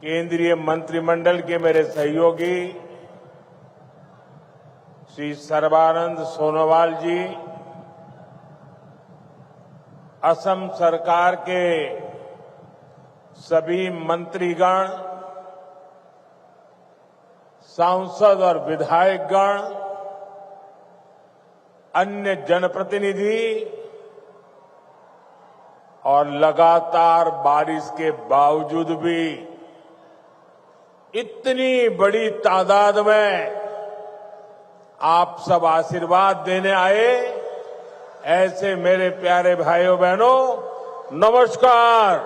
केंद्रीय मंत्रिमंडल के मेरे सहयोगी श्री सर्बानंद सोनोवाल जी, असम सरकार के सभी मंत्रीगण, सांसद और विधायकगण, अन्य जनप्रतिनिधि और लगातार बारिश के बावजूद भी इतनी बड़ी तादाद में आप सब आशीर्वाद देने आए, ऐसे मेरे प्यारे भाइयों बहनों, नमस्कार।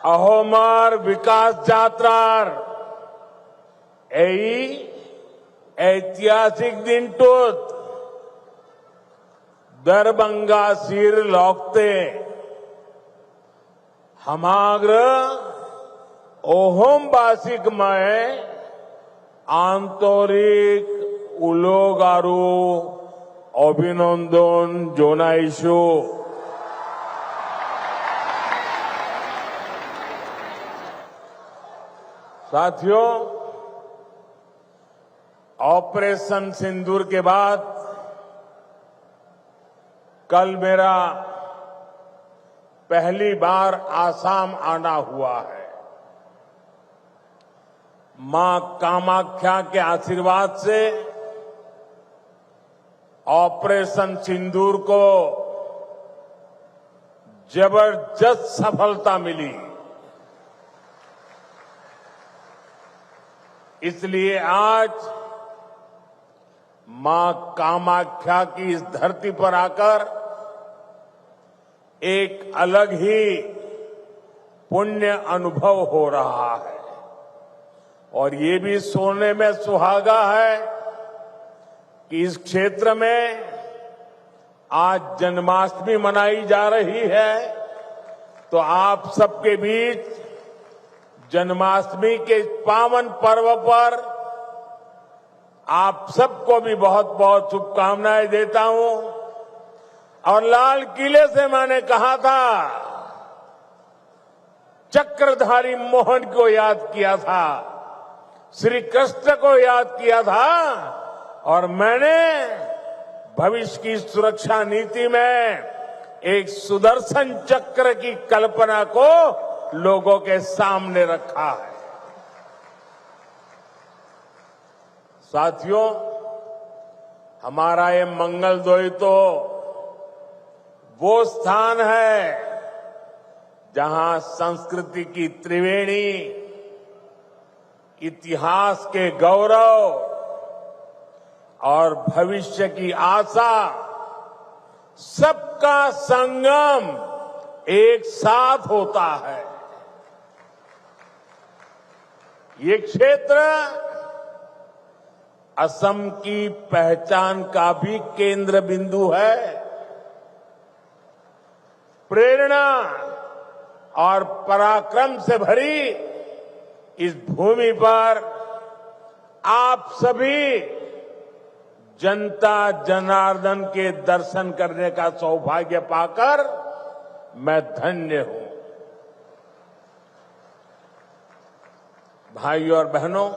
अहोमार विकास यात्रार এই ऐतिहासिक दिन टूत दरभंगा सिर लौकते हमाग्र ओहोमबासिक में आंतरिक उलोगारू अभिनंदन जोनाइशो। साथियों, ऑपरेशन सिंदूर के बाद कल मेरा पहली बार आसाम आना हुआ है। मां कामाख्या के आशीर्वाद से ऑपरेशन सिंदूर को जबरदस्त सफलता मिली। इसलिए आज मां कामाख्या की इस धरती पर आकर एक अलग ही पुण्य अनुभव हो रहा है और ये भी सोने में सुहागा है कि इस क्षेत्र में आज जन्माष्टमी मनाई जा रही है। तो आप सबके बीच जन्माष्टमी के पावन पर्व पर आप सबको भी बहुत बहुत शुभकामनाएं देता हूं। और लाल किले से मैंने कहा था, चक्रधारी मोहन को याद किया था, श्री कृष्ण को याद किया था और मैंने भविष्य की सुरक्षा नीति में एक सुदर्शन चक्र की कल्पना को लोगों के सामने रखा है। साथियों, हमारा ये मंगलदोई तो वो स्थान है जहां संस्कृति की त्रिवेणी, इतिहास के गौरव और भविष्य की आशा, सबका संगम एक साथ होता है। ये क्षेत्र असम की पहचान का भी केंद्र बिंदु है। प्रेरणा और पराक्रम से भरी इस भूमि पर आप सभी जनता जनार्दन के दर्शन करने का सौभाग्य पाकर मैं धन्य हूं। भाइयों और बहनों,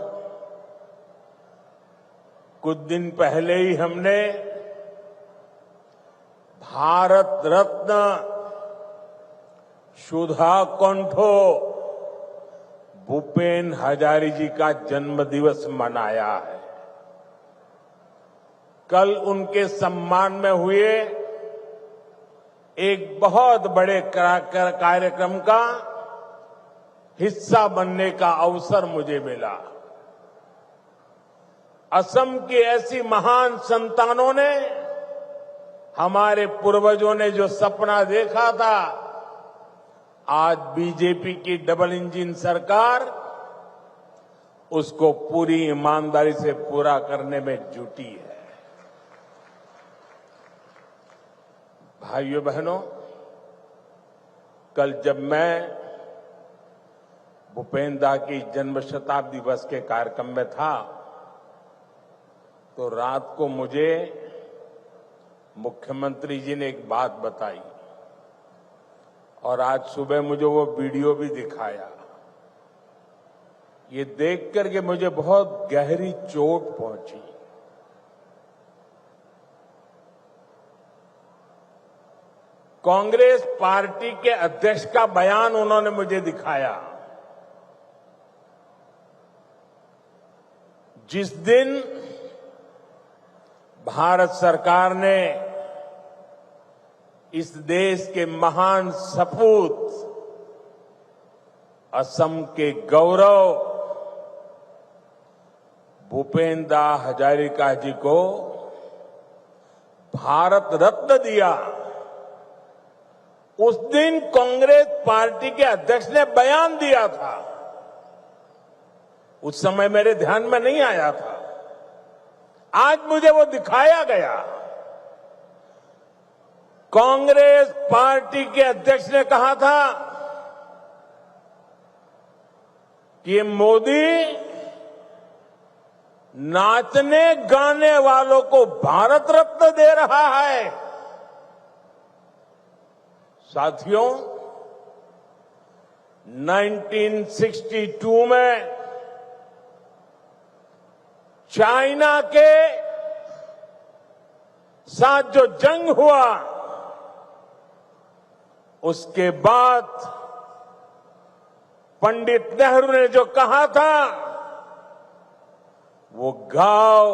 कुछ दिन पहले ही हमने भारत रत्न सुधा कंठो भूपेन हजारी जी का जन्म दिवस मनाया है। कल उनके सम्मान में हुए एक बहुत बड़े कार्यक्रम का हिस्सा बनने का अवसर मुझे मिला। असम की ऐसी महान संतानों ने, हमारे पूर्वजों ने जो सपना देखा था, आज बीजेपी की डबल इंजन सरकार उसको पूरी ईमानदारी से पूरा करने में जुटी है। भाइयों बहनों, कल जब मैं भूपेन दा की जन्म शताब्दी दिवस के कार्यक्रम में था तो रात को मुझे मुख्यमंत्री जी ने एक बात बताई और आज सुबह मुझे वो वीडियो भी दिखाया। ये देख करके मुझे बहुत गहरी चोट पहुंची। कांग्रेस पार्टी के अध्यक्ष का बयान उन्होंने मुझे दिखाया। जिस दिन भारत सरकार ने इस देश के महान सपूत असम के गौरव भूपेंद्र हजारिका जी को भारत रत्न दिया, उस दिन कांग्रेस पार्टी के अध्यक्ष ने बयान दिया था। उस समय मेरे ध्यान में नहीं आया था, आज मुझे वो दिखाया गया। कांग्रेस पार्टी के अध्यक्ष ने कहा था कि ये मोदी नाचने गाने वालों को भारत रत्न दे रहा है। साथियों, 1962 में चाइना के साथ जो जंग हुआ, उसके बाद पंडित नेहरू ने जो कहा था, वो घाव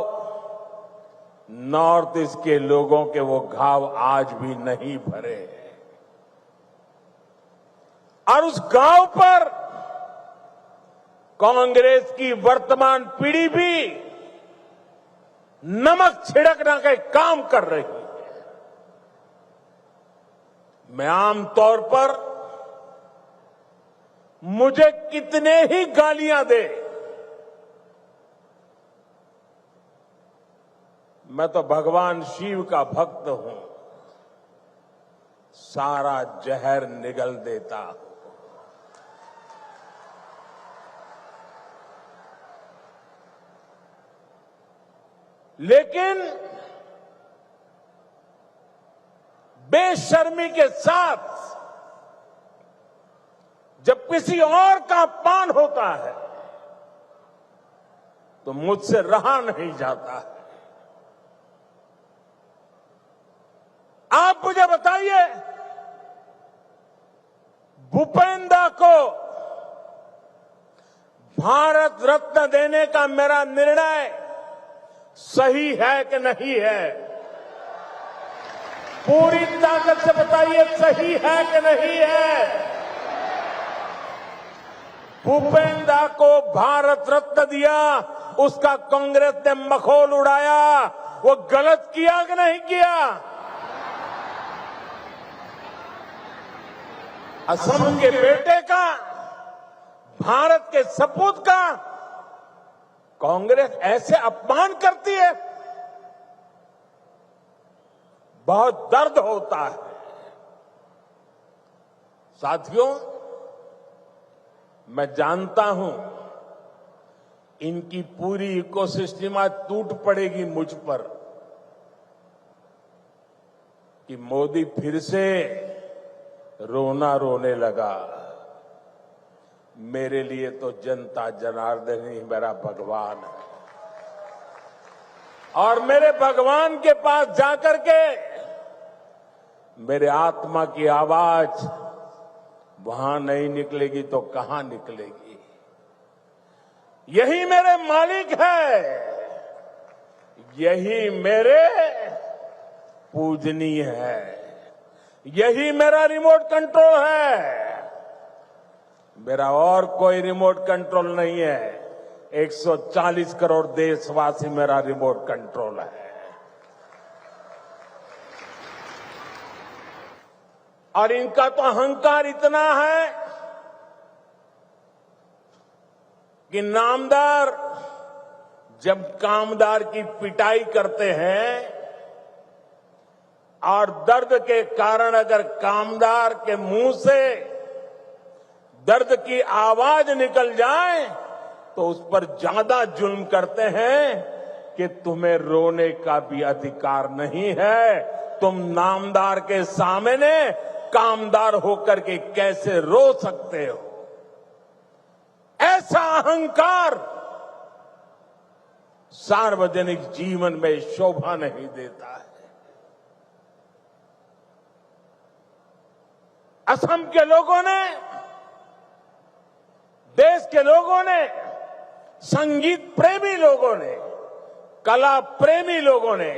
नॉर्थ ईस्ट के लोगों के वो घाव आज भी नहीं भरे हैं। और उस घाव पर कांग्रेस की वर्तमान पीढ़ी भी नमक छिड़कने का काम कर रही है। मैं आमतौर पर मुझे कितने ही गालियां दे, मैं तो भगवान शिव का भक्त हूं, सारा जहर निगल देता हूं। लेकिन बेशर्मी के साथ जब किसी और का अपमान होता है तो मुझसे रहा नहीं जाता है। आप मुझे बताइए, भूपेंद्र को भारत रत्न देने का मेरा निर्णय सही है कि नहीं है? पूरी ताकत से बताइए, सही है कि नहीं है? भूपेंद्र को भारत रत्न दिया, उसका कांग्रेस ने मखौल उड़ाया, वो गलत किया कि नहीं किया? असम के बेटे का, भारत के सपूत का कांग्रेस ऐसे अपमान करती है, बहुत दर्द होता है। साथियों, मैं जानता हूं इनकी पूरी इकोसिस्टम आज टूट पड़ेगी मुझ पर कि मोदी फिर से रोना रोने लगा। मेरे लिए तो जनता जनार्दन ही मेरा भगवान है, और मेरे भगवान के पास जाकर के मेरे आत्मा की आवाज वहां नहीं निकलेगी तो कहां निकलेगी? यही मेरे मालिक है, यही मेरे पूजनीय है, यही मेरा रिमोट कंट्रोल है। मेरा और कोई रिमोट कंट्रोल नहीं है। 140 करोड़ देशवासी मेरा रिमोट कंट्रोल है। और इनका तो अहंकार इतना है कि नामदार जब कामदार की पिटाई करते हैं और दर्द के कारण अगर कामदार के मुंह से दर्द की आवाज निकल जाए तो उस पर ज्यादा जुल्म करते हैं कि तुम्हें रोने का भी अधिकार नहीं है, तुम नामदार के सामने कामदार होकर के कैसे रो सकते हो? ऐसा अहंकार सार्वजनिक जीवन में शोभा नहीं देता है। असम के लोगों ने, देश के लोगों ने, संगीत प्रेमी लोगों ने, कला प्रेमी लोगों ने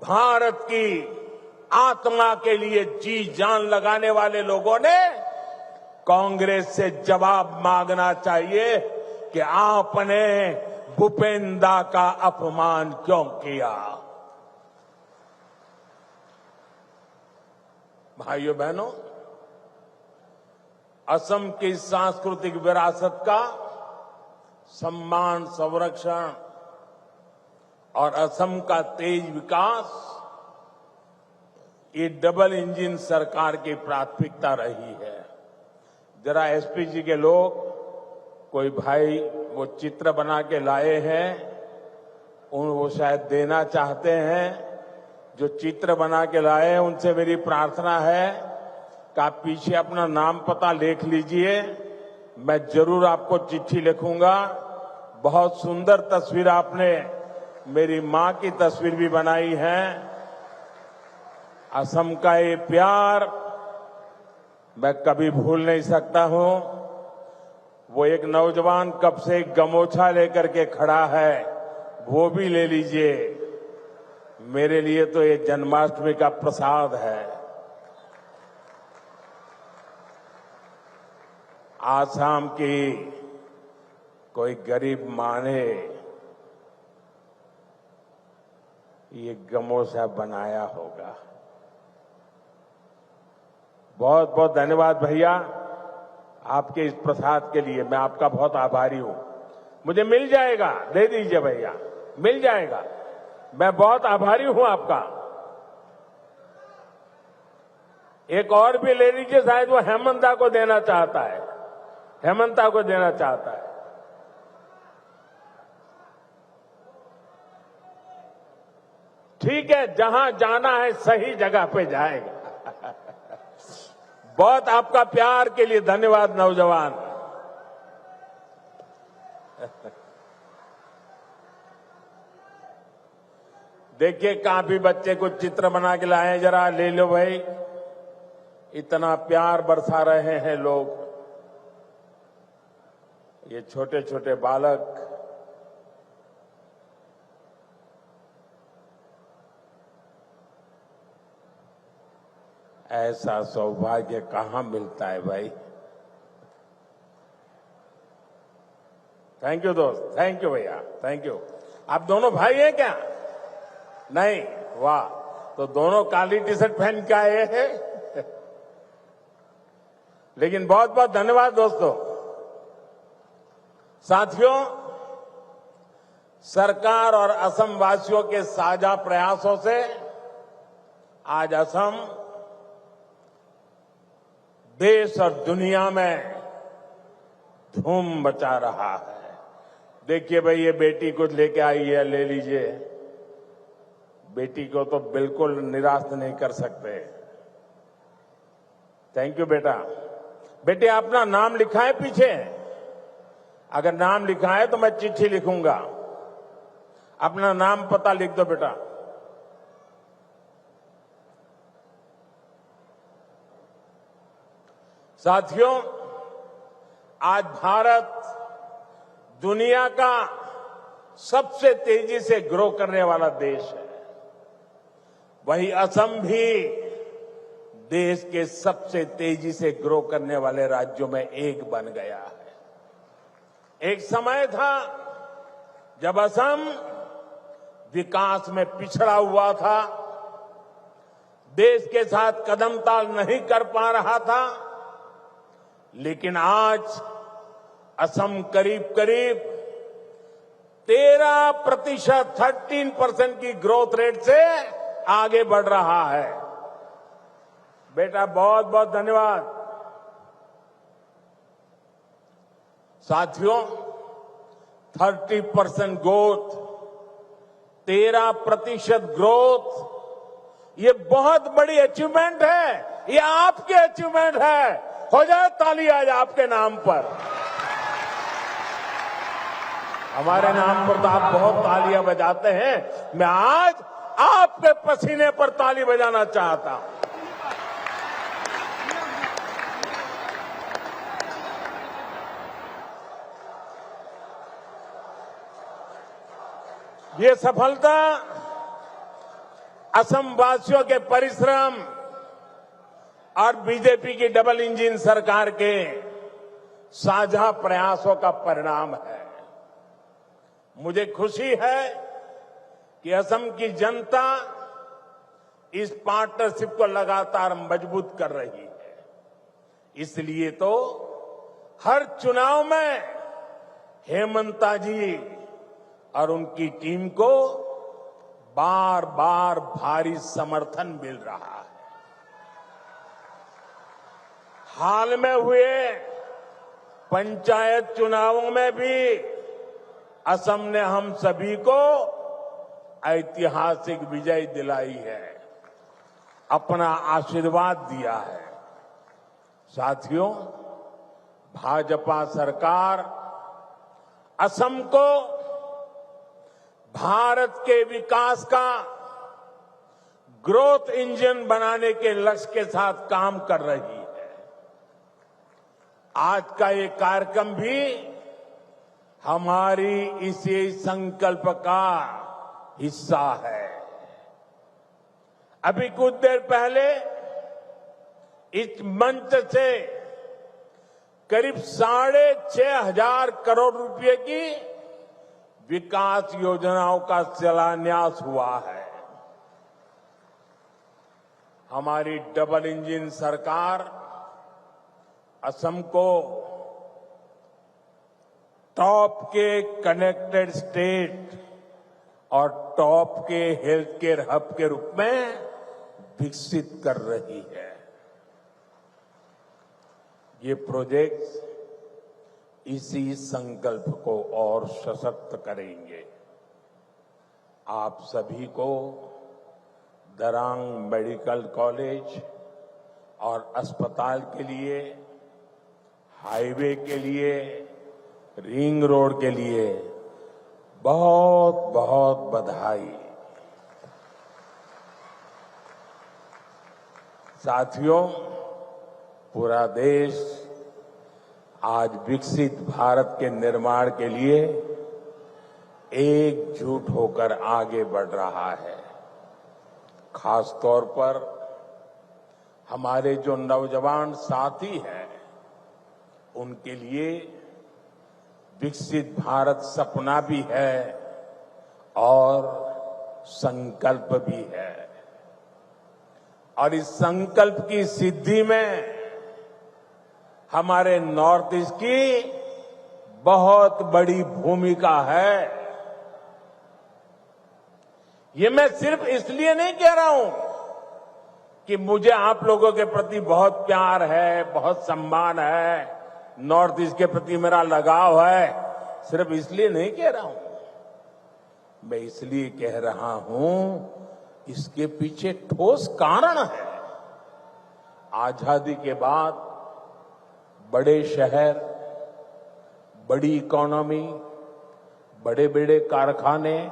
भारत की आत्मा के लिए जी जान लगाने वाले लोगों ने कांग्रेस से जवाब मांगना चाहिए कि आपने भूपेंद्र का अपमान क्यों किया। भाइयों बहनों, असम की सांस्कृतिक विरासत का सम्मान, संरक्षण और असम का तेज विकास, ये डबल इंजन सरकार की प्राथमिकता रही है। जरा एसपी जी के लोग, कोई भाई वो चित्र बना के लाए हैं, वो शायद देना चाहते हैं। जो चित्र बना के लाए हैं उनसे मेरी प्रार्थना है कि आप पीछे अपना नाम पता लिख लीजिए। मैं जरूर आपको चिट्ठी लिखूंगा। बहुत सुंदर तस्वीर आपने मेरी मां की तस्वीर भी बनाई है। असम का ये प्यार मैं कभी भूल नहीं सकता हूं। वो एक नौजवान कब से एक गमोछा लेकर के खड़ा है, वो भी ले लीजिए। मेरे लिए तो ये जन्माष्टमी का प्रसाद है। आसाम की कोई गरीब मां ने ये गमोछा बनाया होगा। बहुत बहुत धन्यवाद भैया, आपके इस प्रसाद के लिए मैं आपका बहुत आभारी हूं। मुझे मिल जाएगा, दे दीजिए भैया, मिल जाएगा। मैं बहुत आभारी हूं आपका। एक और भी ले लीजिए, शायद वो हेमंता को देना चाहता है, हेमंता को देना चाहता है। ठीक है, जहां जाना है सही जगह पे जाएगा। बहुत आपका प्यार के लिए धन्यवाद नौजवान। देखिए, काफी बच्चे कुछ चित्र बना के लाए हैं, जरा ले लो भाई। इतना प्यार बरसा रहे हैं लोग। ये छोटे छोटे बालक, ऐसा सौभाग्य कहां मिलता है भाई। थैंक यू दोस्त, थैंक यू भैया, थैंक यू। आप दोनों भाई हैं क्या? नहीं? वाह, तो दोनों काली टी शर्ट पहन के आए हैं। लेकिन बहुत बहुत धन्यवाद दोस्तों। साथियों, सरकार और असम वासियों के साझा प्रयासों से आज असम देश और दुनिया में धूम मचा रहा है। देखिए भाई, ये बेटी कुछ लेके आई है, ले लीजिए। बेटी को तो बिल्कुल निराश नहीं कर सकते। थैंक यू बेटा। बेटे, अपना नाम लिखा है पीछे? अगर नाम लिखा है तो मैं चिट्ठी लिखूंगा। अपना नाम पता लिख दो बेटा। साथियों, आज भारत दुनिया का सबसे तेजी से ग्रो करने वाला देश है। वहीं असम भी देश के सबसे तेजी से ग्रो करने वाले राज्यों में एक बन गया है। एक समय था जब असम विकास में पिछड़ा हुआ था, देश के साथ कदम ताल नहीं कर पा रहा था। लेकिन आज असम करीब करीब 13% की ग्रोथ रेट से आगे बढ़ रहा है। बेटा, बहुत बहुत धन्यवाद। साथियों, 30% ग्रोथ, 13% ग्रोथ, ये बहुत बड़ी अचीवमेंट है, ये आपकी अचीवमेंट है। हो जाए ताली आज आपके नाम पर। हमारे नाम पर तो आप बहुत तालियां बजाते हैं, मैं आज आपके पसीने पर ताली बजाना चाहता हूं। ये सफलता असम वासियों के परिश्रम और बीजेपी की डबल इंजन सरकार के साझा प्रयासों का परिणाम है। मुझे खुशी है कि असम की जनता इस पार्टनरशिप को लगातार मजबूत कर रही है। इसलिए तो हर चुनाव में हेमंता जी और उनकी टीम को बार बार भारी समर्थन मिल रहा है। हाल में हुए पंचायत चुनावों में भी असम ने हम सभी को ऐतिहासिक विजय दिलाई है, अपना आशीर्वाद दिया है। साथियों, भाजपा सरकार असम को भारत के विकास का ग्रोथ इंजन बनाने के लक्ष्य के साथ काम कर रही है। आज का ये कार्यक्रम भी हमारी इसी संकल्प का हिस्सा है। अभी कुछ देर पहले इस मंच से करीब 6,500 करोड़ रुपए की विकास योजनाओं का शिलान्यास हुआ है। हमारी डबल इंजन सरकार असम को टॉप के कनेक्टेड स्टेट और टॉप के हेल्थ केयर हब के रूप में विकसित कर रही है। ये प्रोजेक्ट्स इसी संकल्प को और सशक्त करेंगे। आप सभी को दरांग मेडिकल कॉलेज और अस्पताल के लिए, हाईवे के लिए, रिंग रोड के लिए बहुत बहुत बधाई। साथियों, पूरा देश आज विकसित भारत के निर्माण के लिए एकजुट होकर आगे बढ़ रहा है। खास तौर पर हमारे जो नौजवान साथी हैं, उनके लिए विकसित भारत सपना भी है और संकल्प भी है। और इस संकल्प की सिद्धि में हमारे नॉर्थ ईस्ट की बहुत बड़ी भूमिका है। ये मैं सिर्फ इसलिए नहीं कह रहा हूं कि मुझे आप लोगों के प्रति बहुत प्यार है, बहुत सम्मान है, नॉर्थ ईस्ट के प्रति मेरा लगाव है, सिर्फ इसलिए नहीं कह रहा हूं। मैं इसलिए कह रहा हूं, इसके पीछे ठोस कारण है। आजादी के बाद बड़े शहर, बड़ी इकोनॉमी, बड़े बड़े कारखाने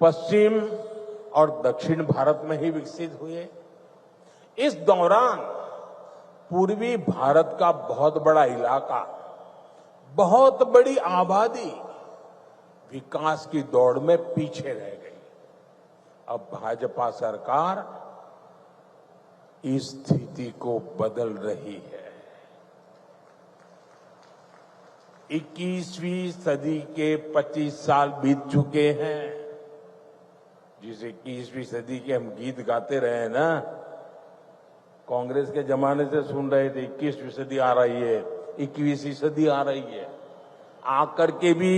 पश्चिम और दक्षिण भारत में ही विकसित हुए। इस दौरान पूर्वी भारत का बहुत बड़ा इलाका, बहुत बड़ी आबादी विकास की दौड़ में पीछे रह गई। अब भाजपा सरकार इस स्थिति को बदल रही है। 21वीं सदी के 25 साल बीत चुके हैं। जिस 21वीं सदी के हम गीत गाते रहे ना, कांग्रेस के जमाने से सुन रहे थे 21वीं सदी आ रही है, 21वीं सदी आ रही है। आकर के भी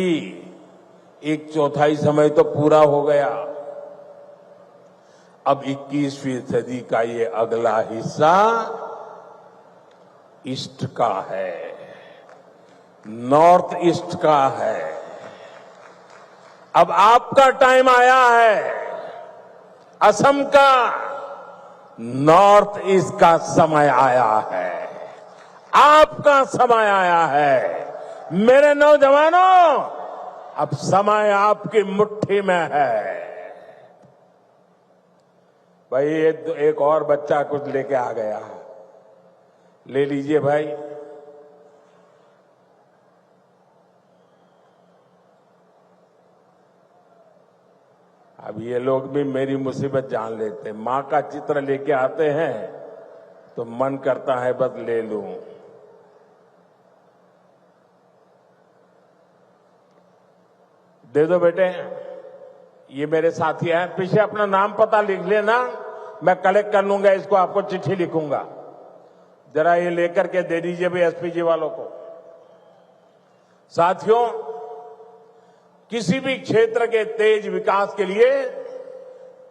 1/4 समय तो पूरा हो गया। अब 21वीं सदी का ये अगला हिस्सा ईस्ट का है, नॉर्थ ईस्ट का है। अब आपका टाइम आया है असम का, नॉर्थ ईस्ट का समय आया है, आपका समय आया है। मेरे नौजवानों, अब समय आपकी मुट्ठी में है। भाई एक और बच्चा कुछ लेके आ गया, ले लीजिए भाई। अब ये लोग भी मेरी मुसीबत जान लेते हैं। मां का चित्र लेके आते हैं तो मन करता है बस ले लूं। दे दो बेटे, ये मेरे साथी हैं, पीछे अपना नाम पता लिख लेना, मैं कलेक्ट कर लूंगा इसको, आपको चिट्ठी लिखूंगा। जरा ये लेकर के दे दीजिए भाई एसपीजी वालों को। साथियों, किसी भी क्षेत्र के तेज विकास के लिए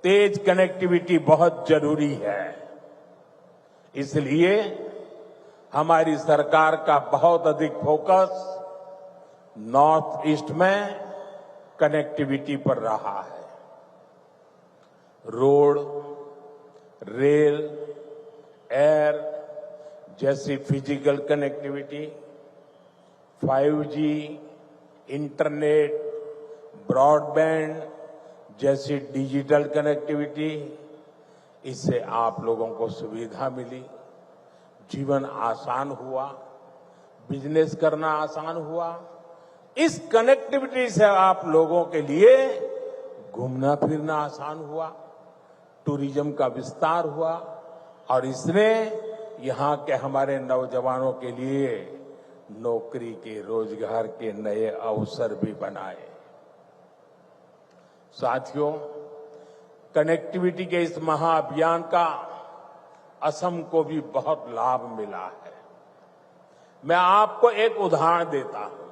तेज कनेक्टिविटी बहुत जरूरी है। इसलिए हमारी सरकार का बहुत अधिक फोकस नॉर्थ ईस्ट में कनेक्टिविटी पर रहा है। रोड, रेल, एयर जैसी physical connectivity, 5G, internet, broadband जैसी डिजिटल कनेक्टिविटी, इससे आप लोगों को सुविधा मिली, जीवन आसान हुआ, बिजनेस करना आसान हुआ। इस कनेक्टिविटी से आप लोगों के लिए घूमना फिरना आसान हुआ, टूरिज्म का विस्तार हुआ और इसने यहां के हमारे नौजवानों के लिए नौकरी के, रोजगार के नए अवसर भी बनाए। साथियों, कनेक्टिविटी के इस महाअभियान का असम को भी बहुत लाभ मिला है। मैं आपको एक उदाहरण देता हूं।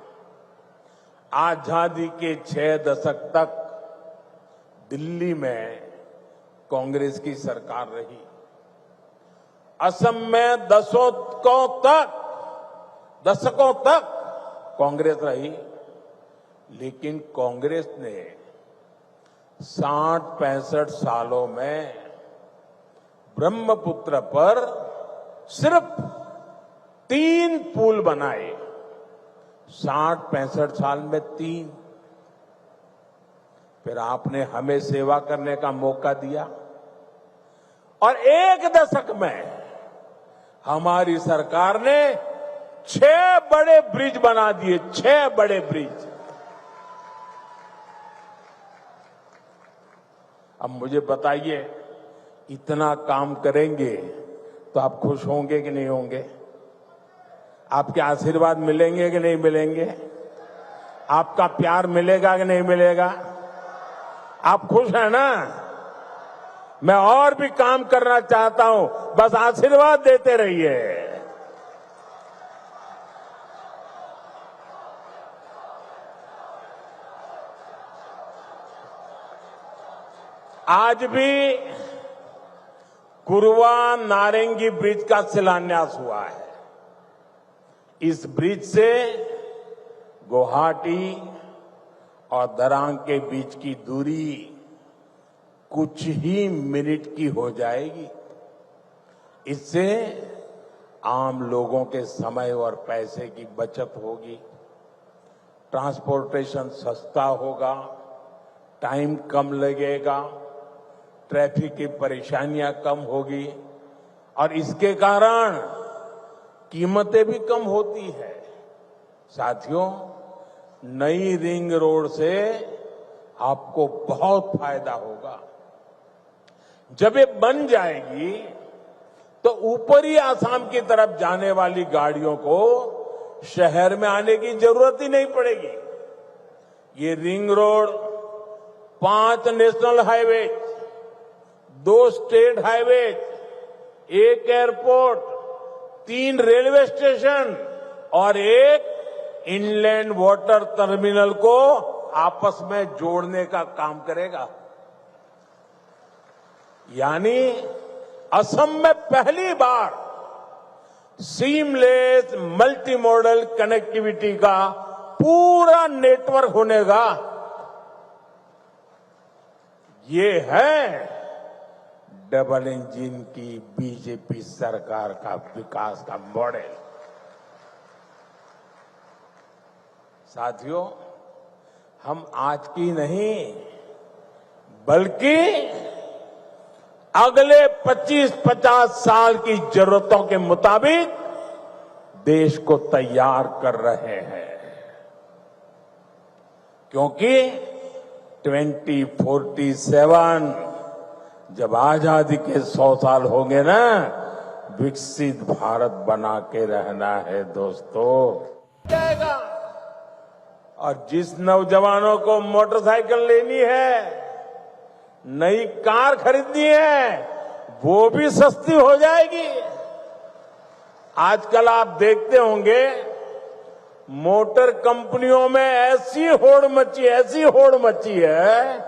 आजादी के 6 दशक तक दिल्ली में कांग्रेस की सरकार रही। असम में दशकों तक कांग्रेस रही, लेकिन कांग्रेस ने 60-65 सालों में ब्रह्मपुत्र पर सिर्फ 3 पुल बनाए। 60-65 साल में 3। फिर आपने हमें सेवा करने का मौका दिया और 1 दशक में हमारी सरकार ने 6 बड़े ब्रिज बना दिए। 6 बड़े ब्रिज। अब मुझे बताइए, इतना काम करेंगे तो आप खुश होंगे कि नहीं होंगे? आपके आशीर्वाद मिलेंगे कि नहीं मिलेंगे? आपका प्यार मिलेगा कि नहीं मिलेगा? आप खुश हैं ना? मैं और भी काम करना चाहता हूं, बस आशीर्वाद देते रहिए। आज भी कुरवा नारंगी ब्रिज का शिलान्यास हुआ है। इस ब्रिज से गुवाहाटी और दरांग के बीच की दूरी कुछ ही मिनट की हो जाएगी। इससे आम लोगों के समय और पैसे की बचत होगी, ट्रांसपोर्टेशन सस्ता होगा, टाइम कम लगेगा, ट्रैफिक की परेशानियां कम होगी और इसके कारण कीमतें भी कम होती है। साथियों, नई रिंग रोड से आपको बहुत फायदा होगा। जब ये बन जाएगी तो ऊपरी आसाम की तरफ जाने वाली गाड़ियों को शहर में आने की जरूरत ही नहीं पड़ेगी। ये ring road 5 national highway, 2 state highway, 1 airport, 3 railway station और 1 इनलैंड वाटर टर्मिनल को आपस में जोड़ने का काम करेगा। यानी असम में पहली बार सीमलेस मल्टी मॉडल कनेक्टिविटी का पूरा नेटवर्क होनेगा। ये है डबल इंजन की बीजेपी सरकार का विकास का मॉडल। साथियों, हम आज की नहीं बल्कि अगले 25-50 साल की जरूरतों के मुताबिक देश को तैयार कर रहे हैं, क्योंकि 2047 जब आजादी के 100 साल होंगे ना, विकसित भारत बना के रहना है दोस्तों। जाएगा। और जिस नौजवानों को मोटरसाइकिल लेनी है, नई कार खरीदनी है, वो भी सस्ती हो जाएगी। आजकल आप देखते होंगे मोटर कंपनियों में ऐसी होड़ मची है,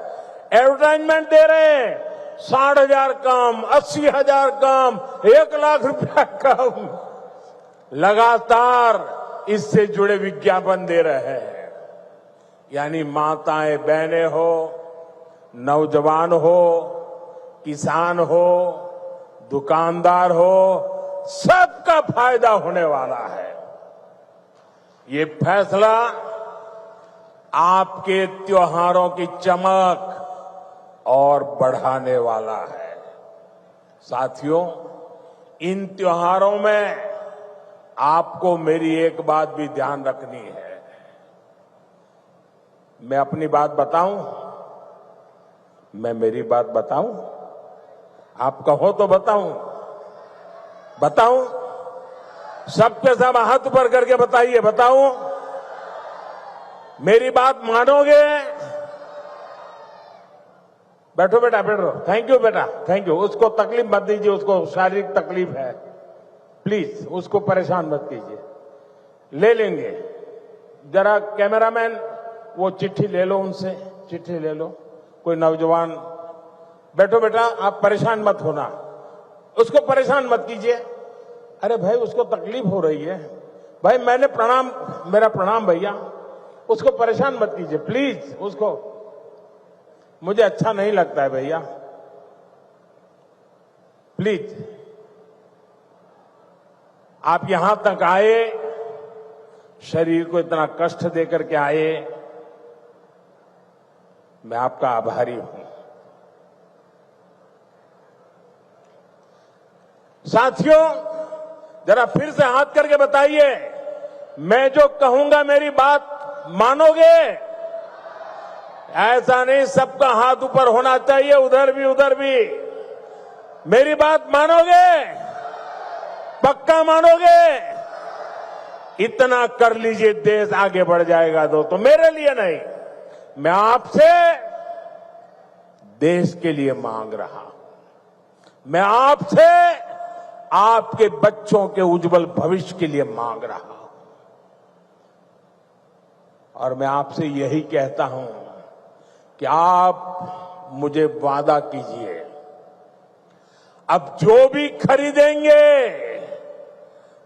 एडवर्टाइजमेंट दे रहे हैं 60,000 काम, 80,000 काम, 1 लाख रुपया काम, लगातार इससे जुड़े विज्ञापन दे रहे हैं। यानी माताएं बहनें हो, नौजवान हो, किसान हो, दुकानदार हो, सबका फायदा होने वाला है। ये फैसला आपके त्योहारों की चमक और बढ़ाने वाला है। साथियों, इन त्योहारों में आपको मेरी एक बात भी ध्यान रखनी है। मैं अपनी बात बताऊं? मैं मेरी बात बताऊं? आप कहो तो बताऊं? सबके सब हाथ ऊपर करके बताइए, बताऊं? मेरी बात मानोगे? बैठो बेटा, बैठो। थैंक यू बेटा, थैंक यू। उसको तकलीफ मत दीजिए, उसको शारीरिक तकलीफ है, प्लीज उसको परेशान मत कीजिए। ले लेंगे। जरा कैमरामैन वो चिट्ठी ले लो, उनसे चिट्ठी ले लो। कोई नौजवान, बैठो बेटा, आप परेशान मत होना, उसको परेशान मत कीजिए। अरे भाई, उसको तकलीफ हो रही है भाई, मेरा प्रणाम भैया, उसको परेशान मत कीजिए प्लीज। उसको, मुझे अच्छा नहीं लगता है भैया, प्लीज। आप यहां तक आए, शरीर को इतना कष्ट देकर के आए, मैं आपका आभारी हूं। साथियों, जरा फिर से हाथ करके बताइए, मैं जो कहूंगा मेरी बात मानोगे? ऐसा नहीं, सबका हाथ ऊपर होना चाहिए, उधर भी। मेरी बात मानोगे? पक्का मानोगे? इतना कर लीजिए, देश आगे बढ़ जाएगा दोस्तों। मेरे लिए नहीं, मैं आपसे देश के लिए मांग रहा हूं। मैं आपसे आपके बच्चों के उज्जवल भविष्य के लिए मांग रहा हूं। और मैं आपसे यही कहता हूं कि आप मुझे वादा कीजिए, अब जो भी खरीदेंगे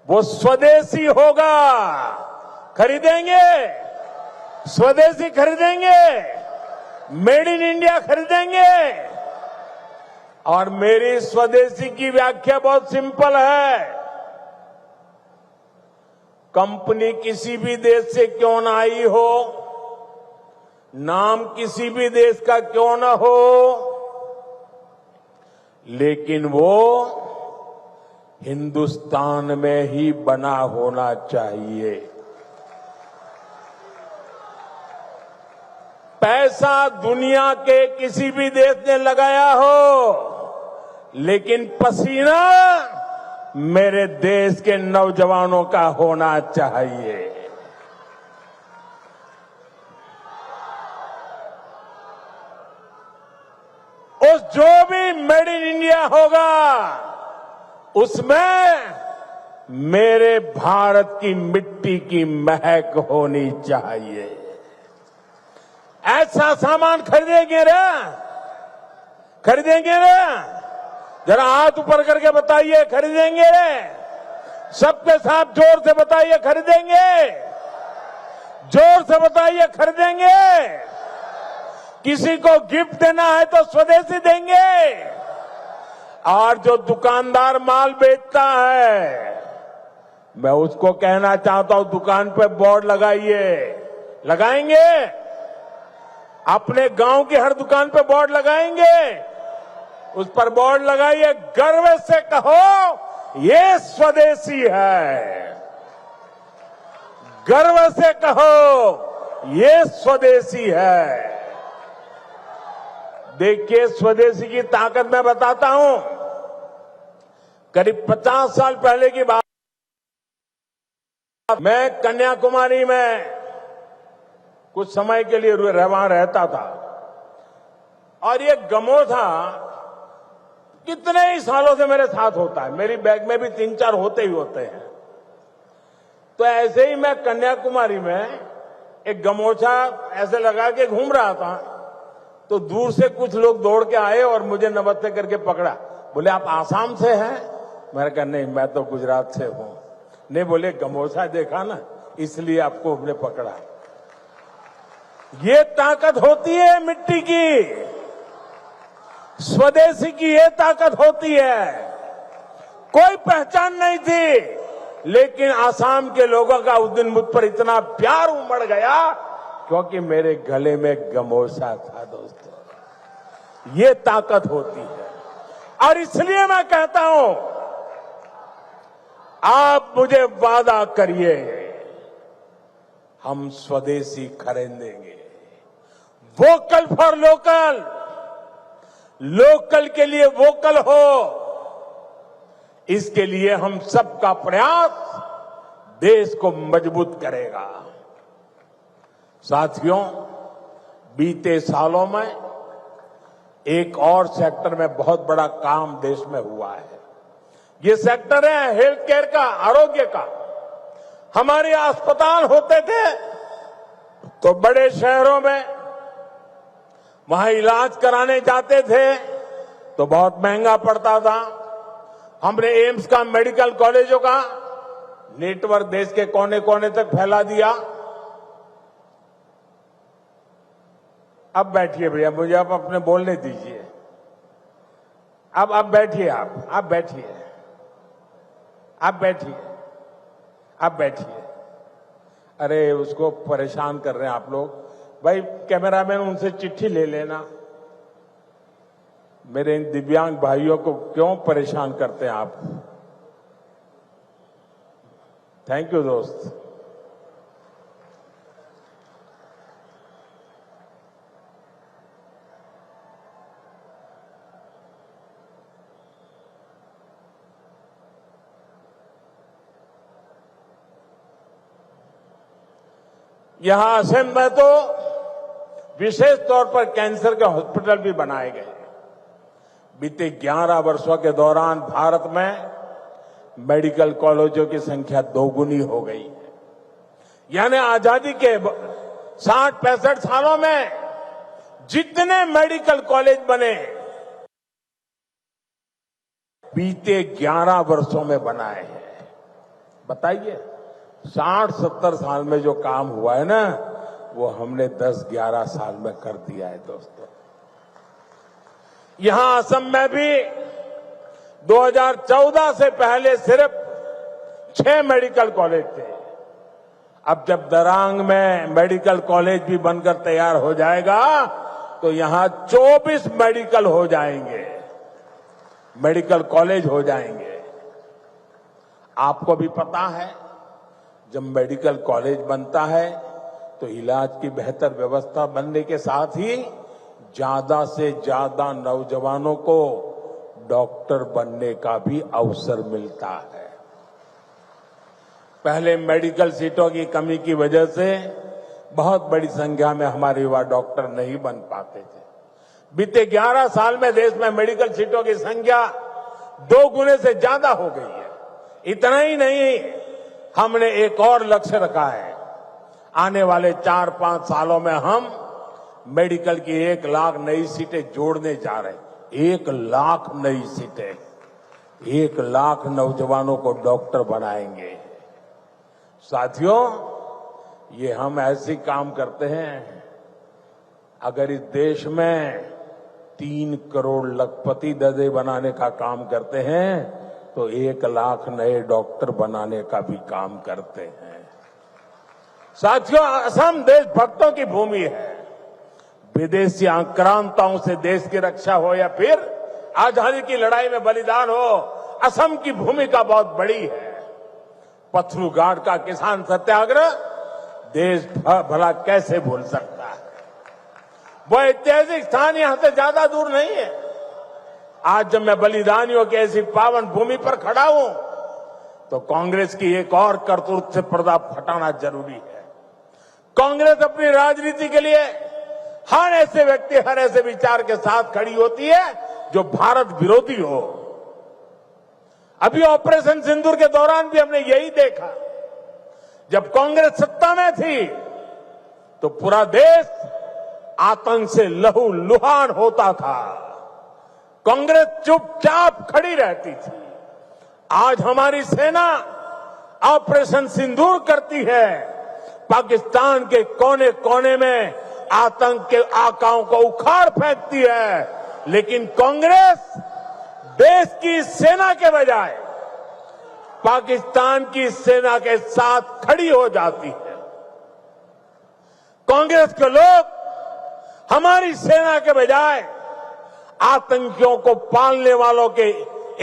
वो स्वदेशी होगा। खरीदेंगे, स्वदेशी खरीदेंगे, मेड इन इंडिया खरीदेंगे। और मेरी स्वदेशी की व्याख्या बहुत सिंपल है। कंपनी किसी भी देश से क्यों ना आई हो, नाम किसी भी देश का क्यों ना हो, लेकिन वो हिंदुस्तान में ही बना होना चाहिए। पैसा दुनिया के किसी भी देश ने लगाया हो, लेकिन पसीना मेरे देश के नौजवानों का होना चाहिए। उस जो भी मेड इन इंडिया होगा, उसमें मेरे भारत की मिट्टी की महक होनी चाहिए। ऐसा सामान खरीदेंगे ना? जरा हाथ ऊपर करके बताइए, खरीदेंगे? सबके साथ जोर से बताइए, खरीदेंगे? जोर से बताइए, खरीदेंगे? किसी को गिफ्ट देना है तो स्वदेशी देंगे, और जो दुकानदार माल बेचता है, मैं उसको कहना चाहता हूं, दुकान पे बोर्ड लगाइए। लगाएंगे? अपने गांव की हर दुकान पे बोर्ड लगाएंगे। उस पर बोर्ड लगाइए, गर्व से कहो ये स्वदेशी है। गर्व से कहो ये स्वदेशी है। देखिए, स्वदेशी की ताकत मैं बताता हूं। करीब 50 साल पहले की बात, मैं कन्याकुमारी में कुछ समय के लिए वहां रहता था, और ये गमोथा कितने ही सालों से मेरे साथ होता है। मेरी बैग में भी 3-4 होते ही होते हैं। तो ऐसे ही मैं कन्याकुमारी में एक गमोछा ऐसे लगा के घूम रहा था, तो दूर से कुछ लोग दौड़ के आए और मुझे नमस्ते करके पकड़ा। बोले, आप आसाम से हैं? मैंने कहा, नहीं, मैं तो गुजरात से हूं। नहीं, बोले, गमोछा देखा ना, इसलिए आपको हमने पकड़ा। ये ताकत होती है मिट्टी की, स्वदेशी की ये ताकत होती है। कोई पहचान नहीं थी, लेकिन आसाम के लोगों का उस दिन मुझ पर इतना प्यार उमड़ गया क्योंकि मेरे गले में गमोछा था। दोस्तों, ये ताकत होती है। और इसलिए मैं कहता हूं, आप मुझे वादा करिए, हम स्वदेशी खरीदेंगे। वोकल फॉर लोकल, लोकल के लिए वोकल हो, इसके लिए हम सबका प्रयास देश को मजबूत करेगा। साथियों, बीते सालों में एक और सेक्टर में बहुत बड़ा काम देश में हुआ है। ये सेक्टर है हेल्थ केयर का, आरोग्य का। हमारे अस्पताल होते थे तो बड़े शहरों में, वहां इलाज कराने जाते थे तो बहुत महंगा पड़ता था। हमने एम्स का, मेडिकल कॉलेजों का नेटवर्क देश के कोने कोने तक फैला दिया। अब बैठिए भैया, मुझे आप अपने बोलने दीजिए। अब बैठिए, आप बैठिए, आप बैठिए, आप बैठिए। अरे, उसको परेशान कर रहे हैं आप लोग। भाई कैमरामैन, उनसे चिट्ठी ले लेना। मेरे इन दिव्यांग भाइयों को क्यों परेशान करते हैं आप? थैंक यू दोस्त। यहां असम में तो विशेष तौर पर कैंसर के हॉस्पिटल भी बनाए गए। बीते 11 वर्षों के दौरान भारत में मेडिकल कॉलेजों की संख्या 2 गुनी हो गई है। यानी आजादी के 60-65 सालों में जितने मेडिकल कॉलेज बने, बीते 11 वर्षों में बनाए हैं। बताइए, 60-70 साल में जो काम हुआ है ना, वो हमने 10-11 साल में कर दिया है। दोस्तों, यहां असम में भी 2014 से पहले सिर्फ 6 मेडिकल कॉलेज थे। अब जब दरांग में मेडिकल कॉलेज भी बनकर तैयार हो जाएगा तो यहां 24 मेडिकल हो जाएंगे, मेडिकल कॉलेज हो जाएंगे। आपको भी पता है, जब मेडिकल कॉलेज बनता है तो इलाज की बेहतर व्यवस्था बनने के साथ ही ज्यादा से ज्यादा नौजवानों को डॉक्टर बनने का भी अवसर मिलता है। पहले मेडिकल सीटों की कमी की वजह से बहुत बड़ी संख्या में हमारे युवा डॉक्टर नहीं बन पाते थे। बीते 11 साल में देश में मेडिकल सीटों की संख्या 2 गुने से ज्यादा हो गई है। इतना ही नहीं, हमने एक और लक्ष्य रखा है। आने वाले 4-5 सालों में हम मेडिकल की 1 लाख नई सीटें जोड़ने जा रहे हैं। 1 लाख नई सीटें, 1 लाख नौजवानों को डॉक्टर बनाएंगे। साथियों, ये हम ऐसे काम करते हैं, अगर इस देश में 3 करोड़ लखपति दादे बनाने का काम करते हैं तो 1 लाख नए डॉक्टर बनाने का भी काम करते हैं। साथियों, असम देशभक्तों की भूमि है। विदेशी आक्रांताओं से देश की रक्षा हो या फिर आजादी की लड़ाई में बलिदान हो, असम की भूमिका बहुत बड़ी है। पथरू घाट का किसान सत्याग्रह देश भला कैसे भूल सकता है। वो ऐतिहासिक स्थान यहां से ज्यादा दूर नहीं है। आज जब मैं बलिदानियों की ऐसी पावन भूमि पर खड़ा हूं तो कांग्रेस की एक और करतूत से पर्दा फटाना जरूरी है। कांग्रेस अपनी राजनीति के लिए हर ऐसे व्यक्ति, हर ऐसे विचार के साथ खड़ी होती है जो भारत विरोधी हो। अभी ऑपरेशन सिंदूर के दौरान भी हमने यही देखा। जब कांग्रेस सत्ता में थी तो पूरा देश आतंक से लहूलुहान होता था। कांग्रेस चुपचाप खड़ी रहती थी। आज हमारी सेना ऑपरेशन सिंदूर करती है, पाकिस्तान के कोने कोने में आतंक के आकाओं को उखाड़ फेंकती है, लेकिन कांग्रेस देश की सेना के बजाय पाकिस्तान की सेना के साथ खड़ी हो जाती है। कांग्रेस के लोग हमारी सेना के बजाय आतंकियों को पालने वालों के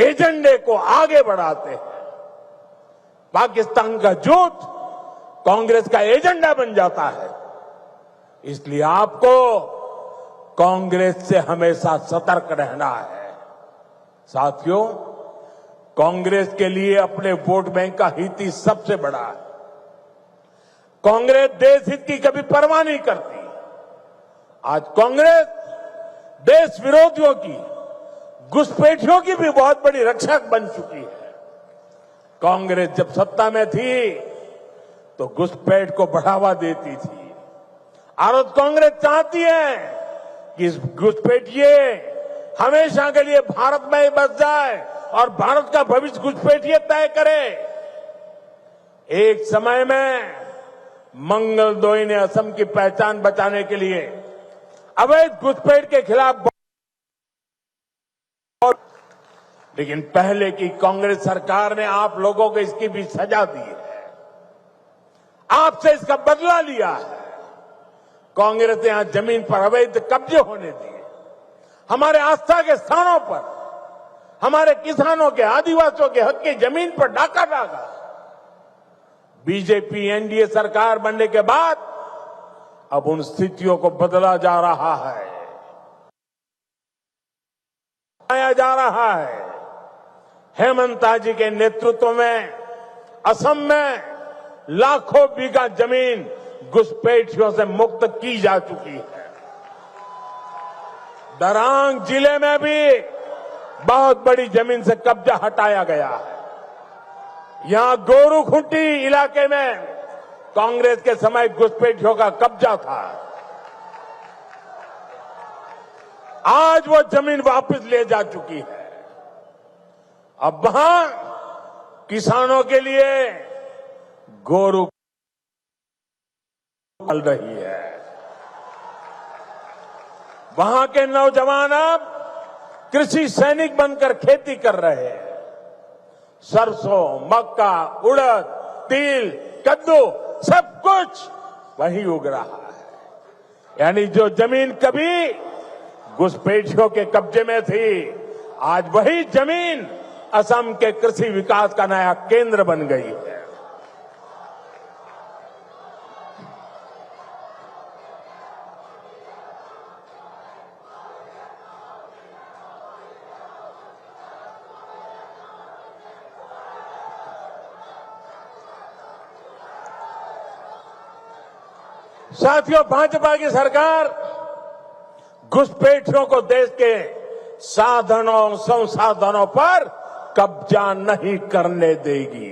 एजेंडे को आगे बढ़ाते हैं। पाकिस्तान का झूठ कांग्रेस का एजेंडा बन जाता है। इसलिए आपको कांग्रेस से हमेशा सतर्क रहना है। साथियों, कांग्रेस के लिए अपने वोट बैंक का हित ही सबसे बड़ा है। कांग्रेस देश हित की कभी परवाह नहीं करती। आज कांग्रेस देश विरोधियों की, घुसपैठियों की भी बहुत बड़ी रक्षक बन चुकी है। कांग्रेस जब सत्ता में थी तो घुसपैठ को बढ़ावा देती थी। और कांग्रेस चाहती है कि इस घुसपैठिए हमेशा के लिए भारत में ही बस जाए और भारत का भविष्य घुसपैठिए तय करे। एक समय में मंगलदोई ने असम की पहचान बचाने के लिए अवैध घुसपैठ के खिलाफ, लेकिन पहले की कांग्रेस सरकार ने आप लोगों को इसकी भी सजा दी है, आपसे इसका बदला लिया है। कांग्रेस ने यहां जमीन पर अवैध कब्जे होने दिए, हमारे आस्था के स्थानों पर, हमारे किसानों के, आदिवासियों के हक की जमीन पर डाका डाला। बीजेपी एनडीए सरकार बनने के बाद अब उन स्थितियों को बदला जा रहा है, आया जा रहा है। हेमंता जी के नेतृत्व में असम में लाखों बीघा जमीन घुसपैठियों से मुक्त की जा चुकी है। दरांग जिले में भी बहुत बड़ी जमीन से कब्जा हटाया गया है। यहां गोरूखुंटी इलाके में कांग्रेस के समय घुसपैठियों का कब्जा था। आज वो जमीन वापस ले जा चुकी है। अब वहां किसानों के लिए गोरू चल रही है। वहां के नौजवान अब कृषि सैनिक बनकर खेती कर रहे हैं। सरसों, मक्का, उड़द, तिल, कद्दू सब कुछ वही उग रहा है। यानी जो जमीन कभी घुसपैठियों के कब्जे में थी, आज वही जमीन असम के कृषि विकास का नया केंद्र बन गई है। साथियों, भाजपा की सरकार घुसपैठियों को देश के साधनों, संसाधनों पर कब्जा नहीं करने देगी।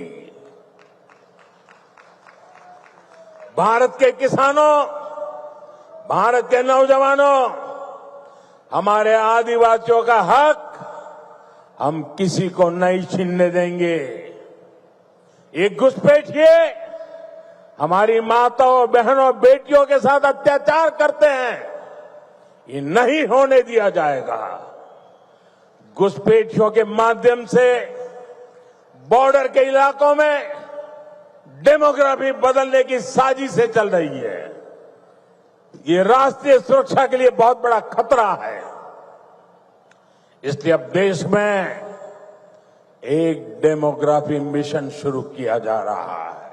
भारत के किसानों, भारत के नौजवानों, हमारे आदिवासियों का हक हम किसी को नहीं छीनने देंगे। ये घुसपैठिए हमारी माताओं, बहनों, बेटियों के साथ अत्याचार करते हैं। ये नहीं होने दिया जाएगा। घुसपैठियों के माध्यम से बॉर्डर के इलाकों में डेमोग्राफी बदलने की साजिशें चल रही है। ये राष्ट्रीय सुरक्षा के लिए बहुत बड़ा खतरा है। इसलिए अब देश में एक डेमोग्राफी मिशन शुरू किया जा रहा है।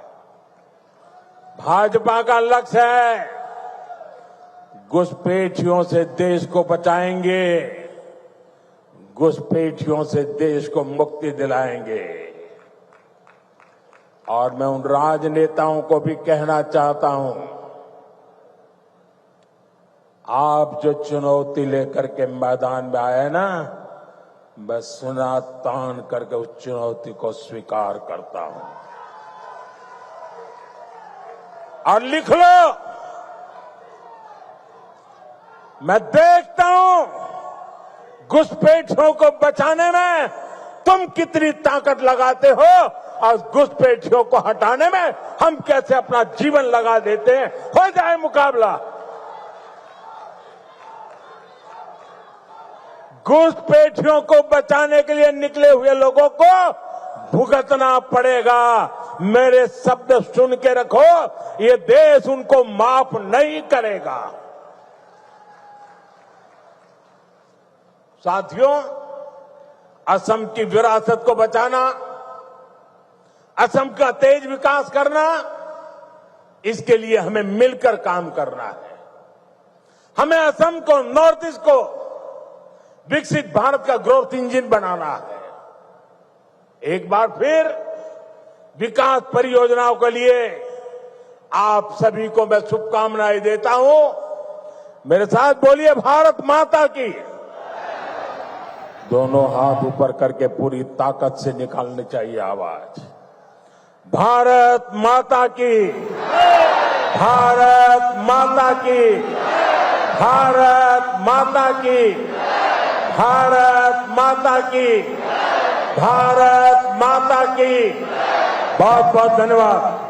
भाजपा का लक्ष्य है घुसपैठियों से देश को बचाएंगे, घुसपैठियों से देश को मुक्ति दिलाएंगे। और मैं उन राजनेताओं को भी कहना चाहता हूं, आप जो चुनौती लेकर के मैदान में आए ना, मैं सुना तान करके उस चुनौती को स्वीकार करता हूं। और लिख लो, मैं देखता हूं घुसपैठियों को बचाने में तुम कितनी ताकत लगाते हो और घुसपैठियों को हटाने में हम कैसे अपना जीवन लगा देते हैं। हो जाए मुकाबला। घुसपैठियों को बचाने के लिए निकले हुए लोगों को भुगतना पड़ेगा। मेरे शब्द सुन के रखो, ये देश उनको माफ नहीं करेगा। साथियों, असम की विरासत को बचाना, असम का तेज विकास करना, इसके लिए हमें मिलकर काम करना है। हमें असम को, नॉर्थ ईस्ट को विकसित भारत का ग्रोथ इंजन बनाना है। एक बार फिर विकास परियोजनाओं के लिए आप सभी को मैं शुभकामनाएं देता हूं। मेरे साथ बोलिए, भारत माता की। दोनों हाथ ऊपर करके पूरी ताकत से निकालनी चाहिए आवाज। भारत माता की, भारत माता की, भारत माता की, भारत माता की, भारत माता की। बहुत बहुत धन्यवाद।